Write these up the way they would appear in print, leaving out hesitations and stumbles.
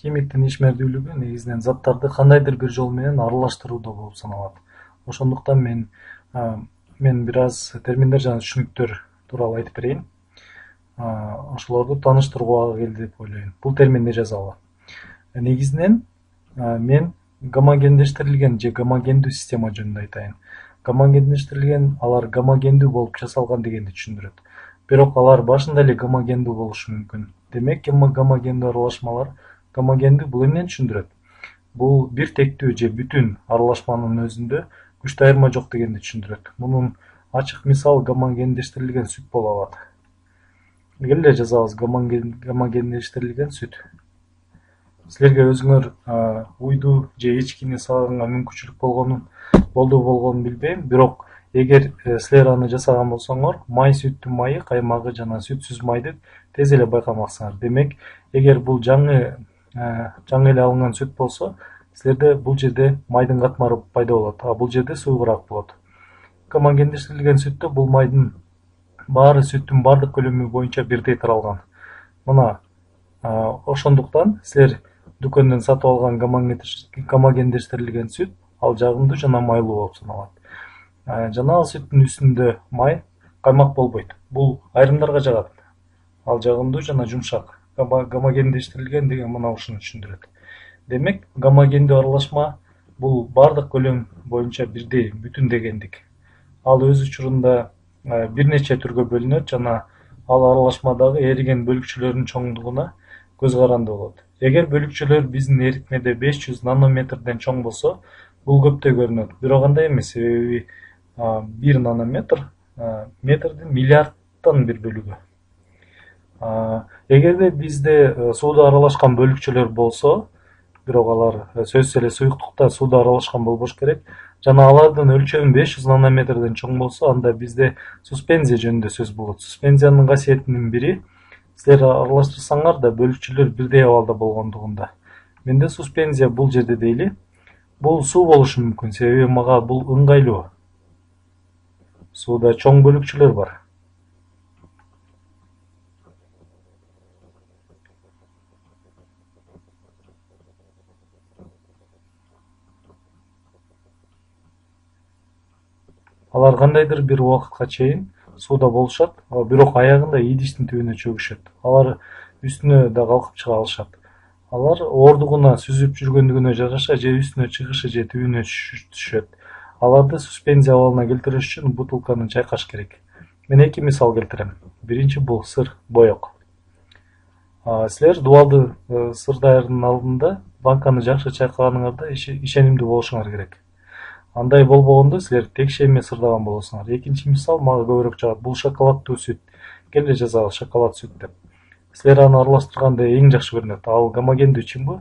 Химиктин ишмердүүлүгү негизинен заттарды кандайдыр бир жол менен аралаштырууда болуп саналат. Ошондуктан мен бир аз терминдер жана түшүнүктөр тууралуу айтып берейин. Ошолорду тааныштырууга келди деп ойлойм. Бул терминди жазалы. Негизинен мен гомогендештирилген же гомогендүү система жөнүндө айтайын. Гомогендештирилген алар гомогендүү болуп жасалган дегенди түшүндүрөт. Бирок алар башында эле гомогендүү болушу мүмкүн. Демек, гомогендүү аралашмалар гомогендүү бул эмнени түшүндүрөт? Бул бир тектүү же бүтүн аралашманын өзүндө күчтүү айырма жок дегенди түшүндүрөт. Мунун ачык мисалы гомогендештирилген сүт боло алат. Келе жазабыз гомогендештирилген сүт. Силерге өзүңөр уйду же эчкини сагаганга мүмкүнчүлүк болгонун билбейм, бирок эгер силер аны жасаган болсоңор, май сүттүн майы, каймагы жана сүтсүз майды тез эле байкамаксыңар. Демек, эгер бул жаңы эле алынган сүт болсо, силерде бул жерде майдын катмары пайда болот, а бул жерде суугураак болот. Гомогендештирилген сүттө бул майдын баары сүттүн бардык көлөмү боюнча бирдей таралган. Мына ошондуктан силер дүкөндөн сатып алган гомогендештирилген сүт ал жагымдуу жана майлуу болуп саналат. Жана ал сүттүн үстүндө май, каймак болбойт. Бул айрымдарга жагат. Ал жагымдуу жана жумшак. Гомогендештирилген деген мына ушуну түшүндүрөт. Демек, гомогендүү аралашма бул бардык көлөм боюнча бирдей, бүтүн дегендик. Ал өз учурунда бир нече түргө бөлүнөт жана ал аралашмадагы эриген бөлүкчөлөрдүн чоңдугуна көз каранды болот. Эгер бөлүкчөлөр биздин эритмеде 500 нанометрден чоң болсо, бул көптөй көрүнөт. Бирок андай эмес, себеби 1 нанометр метрдин миллиардтан бир бөлүгү. Эгерде бизде сууда аралашкан бөлүкчөлөр болсо, бирок алар сөзсүз эле суюктукта сууда аралашкан болбош керек, жана алардын өлчөмү 500 нанометрден чоң болсо, анда бизде суспензия жөнүндө сөз болот. Суспензиянын касиетинин бири силер аралаштырсаңар да бөлүкчөлөр бирдей абалда болгондугунда. Менде суспензия бул жерде дейли, бул суу болушу мүмкүн, себеби мага бул ыңгайлуу. Сууда чоң бөлүкчөлөр бар. Алар кандайдыр бир убакытка чейин сууда болушат, бирок аягында идиштин түбүнө чөгүшөт. Алар үстүнө да калкып чыга алышат. Алар оордугуна сүзүп жүргөндүгүнө жараша же үстүнө чыгышы же түбүнө түшөт. Аларды суспензия абалына келтириш үчүн бутылканы чайкаш керек. Мен эки мисал келтирем. Биринчи бул сыр, боек. Силер дубалды сыр даярдын алдында банканы жакшы чайкаганыңарда ишенимдүү болушуңар керек. Андай болбогондо силер текше эме сырдаган болосуңар. Экинчи мисал мага көбүрөөк жагат. Бул шоколаддуу сүт. Келе жазабыз шоколад сүт деп. Силер аны аралаштырганда эң жакшы көрүнөт. Ал гомогендүү чынбы?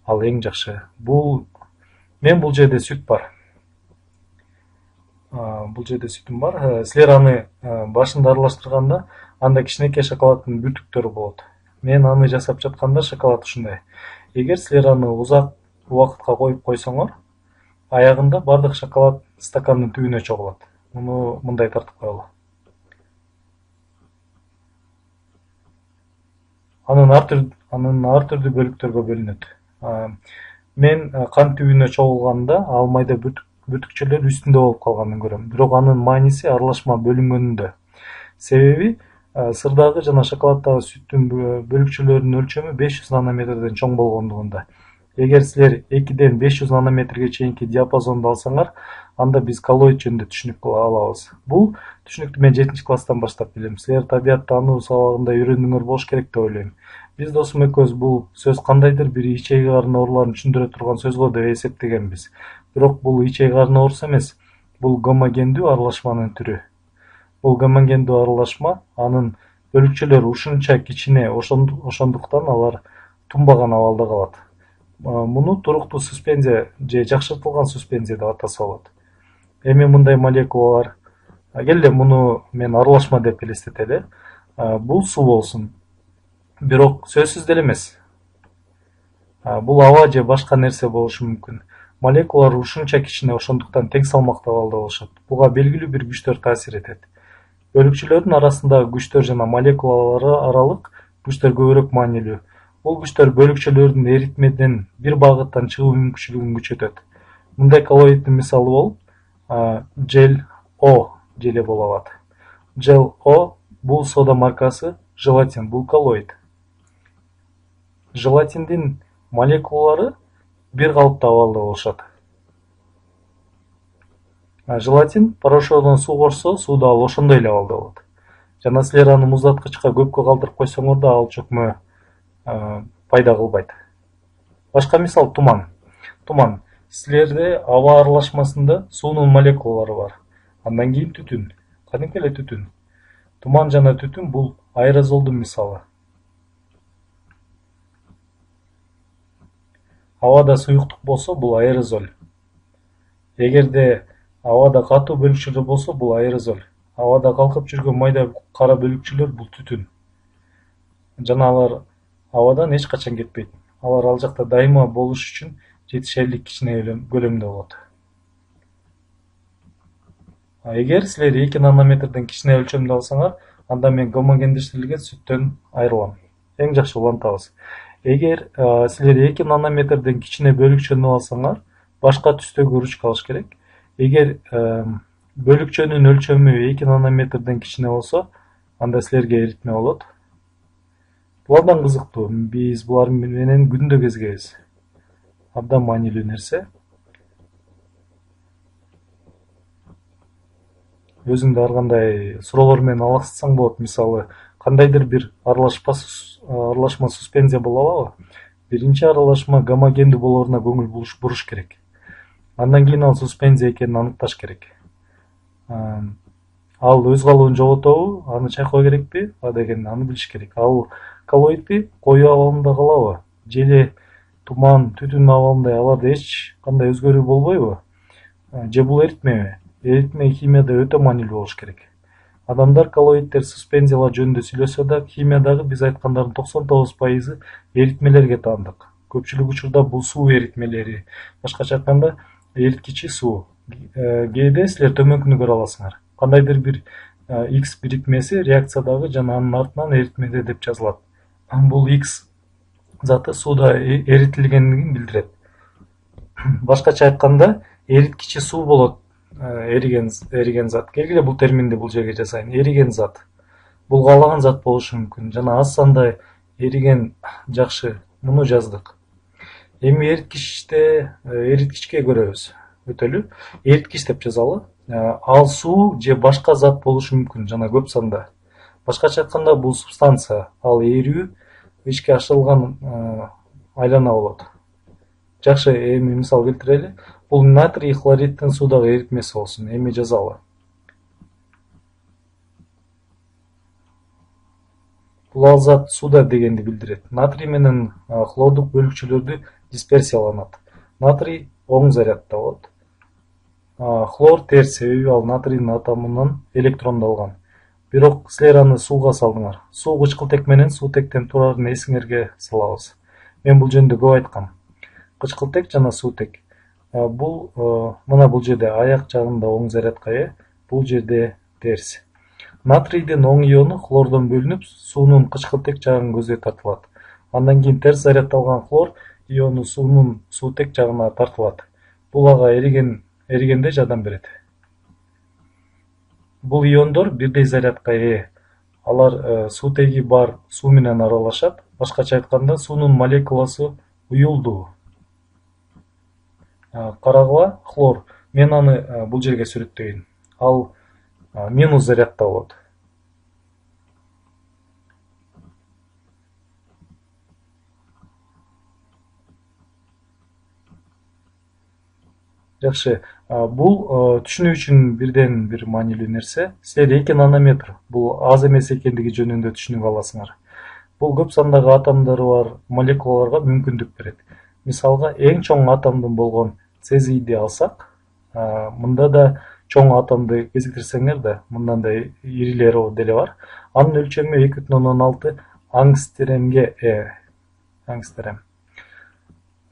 Ал эң жакшы. Мен бул жерде сүт бар. Бул жерде сүтүм бар. Силер аны башында аралаштырганда анда кичинекей шоколаддын бүртүктөрү болот. Мен аны жасап жатканда шоколад ушундай. Эгер силер аны узак убакытка коюп койсоңор, аягында бардык шоколад стакандын түбүнө чогулат. Муну мындай тартып коелу. Анын ар түрдүү бөлүктөргө бөлүнөт. Мен кан түбүнө чогулганда ал майда бүтүкчөлөр үстүндө болуп калганын көрөм. Бирок анын мааниси аралашма бөлүнгөнүндө. Себеби сырдагы жана шоколаддагы сүттүн бөлүкчөлөрүнүн өлчөмү 500 нанометрден чоң болгондугунда. Эгер силер 2ден 500 нанометрге чейинки диапазонду алсаңар, анда биз коллоид жөнүндө түшүнүк алабыз. Бул түшүнүктү мен 7 класстан баштап билем. Силер табият таануу сабагында үйрөнгөнүңөр болуш керек деп ойлойм. Биз досум экөөбүз бул сөз кандайдыр бир ичеги карын ооруларын түшүндүрө турган сөз го деп эсептегенбиз. Бирок бул ичеги карын оорусу эмес. Бул гомогендүү аралашманын түрү. Бул гомогендүү аралашма, анын бөлүкчөлөрү ушунча кичине, ошондуктан алар тунбаган абалда калат. Муну туруктуу суспензия же жакшыртылган суспензия деп атаса болот. Эми мындай молекулалар, келе муну мен аралашма деп элестетели. Бул суу болсун. Бирок сөзсүз деле эмес. Бул аба же башка нерсе болушу мүмкүн. Молекулалар ушунча кичине, ошондуктан тең салмактуу абалда болушат. Буга белгилүү бир күчтөр таасир этет. Бөлүкчөлөрдүн арасындагы күчтөр жана молекулалар аралык күчтөр көбүрөөк маанилүү. Бул күчтөр бөлүкчөлөрдүн эритмеден бир багыттан чыгуу мүмкүнчүлүгүн күчөтөт. Мындай коллоиддин мисалы болуп жел О желе боло алат. Жел О бул сода маркасы, желатин бул коллоид. Желатиндин молекулалары бир калыпта абалда болушат. Желатин порошогдон суу кошсо, суу да ошондой эле абалда болот. Жана силер аны муздаткычка көпкө калтырып койсоңор да ал чөкмө пайда кылбайт. Башка мисал туман. Туман. Силерде аба аралашмасында суунун молекулалары бар. Андан кийин түтүн. Кадимки эле түтүн. Туман жана түтүн бул аэрозолдун мисалы. Абада суюктук болсо бул аэрозоль. Эгерде абада катуу бөлүкчөлөр болсо бул аэрозоль. Абада калкып жүргөн майда кара бөлүкчөлөр бул түтүн. Жана алар абадан эч качан кетпейт. Алар ал жакта дайыма болуш үчүн жетишерлик кичине көлөмдө болот. Эгер силер 2 нанометрден кичине өлчөмдү алсаңар, анда мен гомогендештирилген сүттөн айрылам. Эң жакшы улантабыз. Эгер силер 2 нанометрден кичине бөлүкчөнү алсаңар, башка түстөгү ручка алыш керек. Эгер бөлүкчөнүн өлчөмү 2 нанометрден кичине болсо, анда силерге эритме болот. Бул абдан кызыктуу. Биз булар менен күндө кезигебиз. Абдан маанилүү нерсе. Өзүңдү ар кандай суроолор менен алаксытсаң болот. Мисалы, кандайдыр бир аралашма суспензия боло алабы? Биринчи аралашма гомогендүү болоруна көңүл буруш керек. Андан кийин ал суспензия экенин аныкташ керек. Ал өз калыбын жоготобу, аны чайкоо керекпи? Деген аны билиш керек. Ал коллоидди коюу абалында калабы? Желе, туман, түтүн абалында аларда эч кандай өзгөрүү болбойбу? Же бул эритмеби? Эритме химияда өтө маанилүү болуш керек. Адамдар коллоиддер, суспензиялар жөнүндө сүйлөсө да, химиядагы биз айткандардын 99% эритмелерге таандык. Көпчүлүк учурда бул суу эритмелери. Башкача айтканда, эриткичи суу. Кээде силер төмөнкүнү көрө аласыңар. Кандайдыр бир X бирикмеси реакциядагы жана анын артынан эритмеде деп жазылат. Бул X заты сууда эритилгендигин билдирет. Башкача айтканда, эриткичи суу болот. Эриген зат. Келгиле бул терминди бул жерге жазайын. Эриген зат. Бул каалаган зат болушу мүмкүн. Жана аз санда эриген жакшы. Муну жаздык. Эми эриткичке көрөбүз. Өтөлү. Эриткич деп жазалы. Ал суу же башка зат болушу мүмкүн, жана көп санда. Башкача айтканда, бул субстанция. Ал эрүү, ичке ашырылган айлана болот. Жакшы, эми мисал келтирели. Бул натрий хлориддин суудагы эритмеси болсун. Эми жазалы. Бул ал зат сууда дегенди билдирет. Натрий менен хлордук бөлүкчөлөрдү дисперсияланат. Натрий оң зарядда болот. Хлор терс, себеби ал натрийдин атомунан электронду алган. Бирок силер аны сууга салдыңар. Суу кычкылтек менен суутектен турарын эсиңерге салабыз. Мен бул жөнүндө көп айткам. Кычкылтек жана суутек. Бул мына бул жерде аяк жагында оң зарядка ээ, бул жерде терс. Натрийдин оң иону хлордон бөлүнүп, суунун кычкылтек жагын көздөй тартылат. Андан кийин терс зарядталган хлор иону суунун суутек жагына тартылат. Бул ага эригенде жардам берет. Бул иондор бирдей зарядка ээ. Алар суутеги бар суу менен аралашат. Башкача айтканда, суунун молекуласы уюлдуу. Карагыла, хлор. Мен аны бул жерге сүрөттөйүн. Ал минус зарядда болот. Жакшы. Бул түшүнүү үчүн бирден бир маанилүү нерсе. Силер 2 нанометр. Бул аз эмес экендиги жөнүндө түшүнүп аласыңар. Бул көп сандагы атомдору бар молекулаларга мүмкүндүк берет. Мисалга, эң чоң атомдун болгон цезийди алсак, мында да чоң атомду кезиктирсеңер да, мындан да ирилери деле бар. Анын өлчөмү 2,16 ангстремге ангстрем.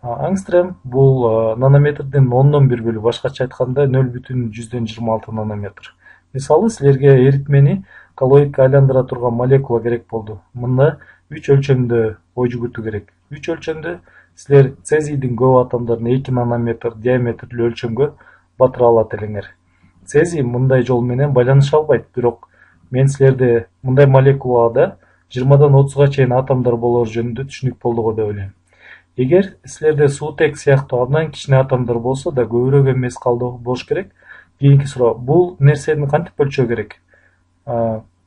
Ангстрем бул нанометрдин 1/10 бөлүгү, башкача айтканда 0,126 нанометр. Мисалы, силерге эритмени коллоидке айландыра турган молекула керек болду. Мында 3 өлчөмдө ой жүгүртүү керек. 3 өлчөмдө силер цезийдин көп атомдорун 2 нанометр диаметрлүү өлчөмгө батыра алат элеңер. Цезий мындай жол менен байланыша албайт, бирок мен силерде мындай молекулада 20-дан 30га чейин атомдор болор жөнүндө түшүнүк болду го деп ойлойм. Эгер силерде суутек сыяктуу абдан кичине атомдор болсо да көбүрөөк эмес болуш керек. Кийинки суроо, бул нерсени кантип өлчөө керек?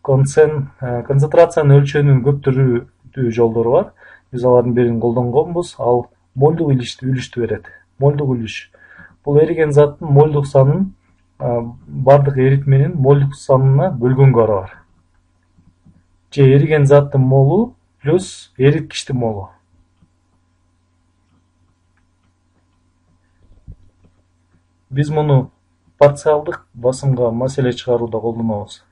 Концентрацияны өлчөөнүн көп түрдүү жолдору бар. Биз алардын бирин колдонгонбуз. Ал мольдук үлүштү берет. Мольдук үлүш. Бул эриген заттын мольдук санын бардык эритменин мольдук санына бөлгөнгө барабар. Же эриген заттын молу плюс эриткичтин молу. Биз муну парциалдык басымга маселе чыгарууда колдонобуз.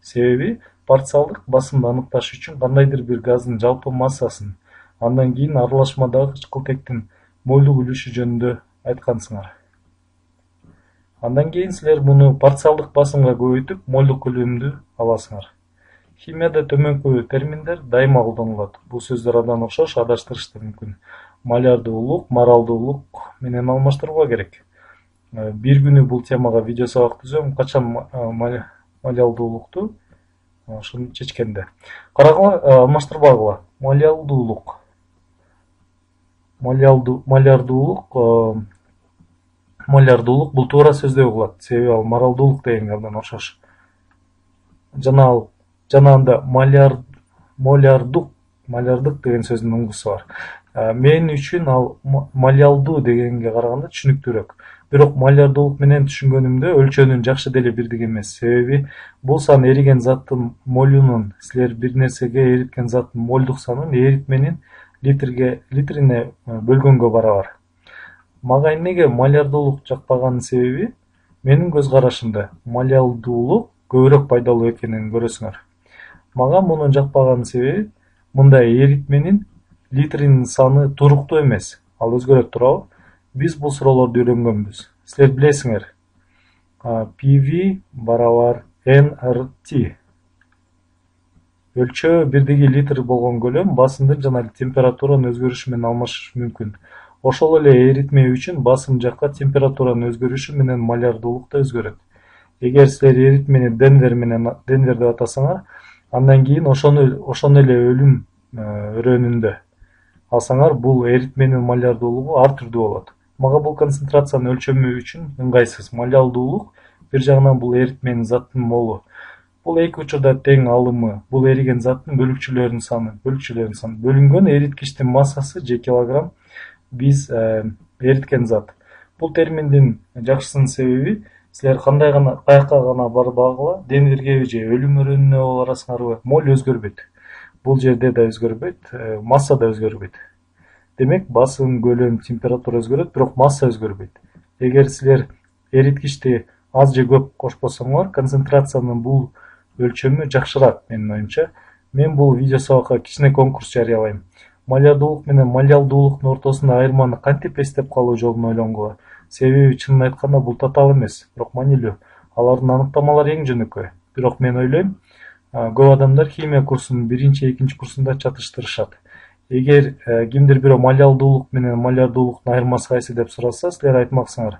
Себеби парциалдык басымды аныкташ үчүн кандайдыр бир газдын жалпы массасын, андан кийин аралашмадагы кычкылтектин мольдук үлүшү жөнүндө айткансыңар. Андан кийин силер муну парциалдык басымга көбөйтүп, мольдук көлөмдү аласыңар. Химияда төмөнкү терминдер дайыма колдонулат. Бул сөздөр абдан окшош, адаштырыш да мүмкүн. Малярдуулук, маралдуулук менен алмаштырууга керек. Бир күнү бул темага видео сабак түзөм, качан малялдуулукту ошону чечкенде. Карагыла, алмаштырбагыла. Малярдуулук бул туура сөздөй угулат, себеби ал маралдуулук дегенге абдан окшош. Жана анда малярдык деген сөздүн уңгусу бар. Мен үчүн ал малялдуу дегенге караганда түшүнүктүүрөөк. Бирок малярдуулук менен түшүнгөнүмдө өлчөөнүн жакшы деле бирдик эмес. Себеби бул сан эриген заттын молунун, силер бир нерсеге эриткен заттын мольдук санын эритменин литрине бөлгөнгө барабар. Мага эмнеге малярдуулук жакпаганын себеби, менин көз карашымда малялдуулук көбүрөөк пайдалуу экенин көрөсүңөр. Мага мунун жакпаганын себеби, мында эритменин литринин саны туруктуу эмес, ал өзгөрөт туурабы? Биз бул суроолорду үйрөнгөнбүз. Силер билесиңер, PV барабар nRT. Өлчөө бирдиги литр болгон көлөм басымдын жана температуранын өзгөрүшү менен алмашышы мүмкүн. Ошол эле эритме үчүн басым жакка температуранын өзгөрүшү менен малярдуулук да өзгөрөт. Эгер силер эритмени Денвер деп атасаңар, андан кийин ошону эле өлүм өрөөнүндө алсаңар, бул эритменин малярдуулугу ар түрдүү болот. Мага бул концентрациянын өлчөмү үчүн ыңгайсыз. Малялдуулук бир жагынан бул эритменин заттын молу. Бул эки учурда тең алымы, бул эриген заттын бөлүкчөлөрүнүн саны. Бөлүнгөн эриткичтин массасы же килограмм биз эриткен зат. Бул терминдин жакшысынын себеби, силер каякка гана барбагыла, Денвергеби же өлүм өрөөнүнө барасыңарбы, моль өзгөрбөйт. Бул жерде да өзгөрбөйт, масса да өзгөрбөйт. Демек, басым, көлөм, температура өзгөрөт, бирок масса өзгөрбөйт. Эгер силер эриткичти аз же көп кошпосоңор, концентрациянын бул өлчөмү жакшыраак менин оюмча. Мен бул видео сабакка кичине конкурс жарыялайм. Малярдуулук менен малялдуулуктун ортосунда айырманы кантип эстеп калуу жолун ойлонгула. Себеби чынын айтканда бул татаал эмес, бирок маанилүү. Алардын аныктамалары эң жөнөкөй. Бирок мен ойлойм, көп адамдар химия курсунун биринчи, экинчи курсунда чатыштырышат. Эгер кимдир бирөө малялдуулук менен малярдуулуктун айырмасы кайсы деп сураса, силер айтмаксыңар,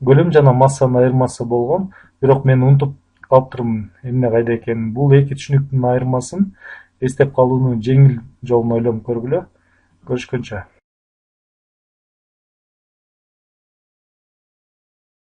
көлөм жана массанын айырмасы болгон, бирок мен унутуп калыптырмын эмне кайда экенин. Бул эки түшүнүктүн айырмасын эстеп калуунун жеңил жолун ойлонуп көргүлө. Көрүшкөнчө.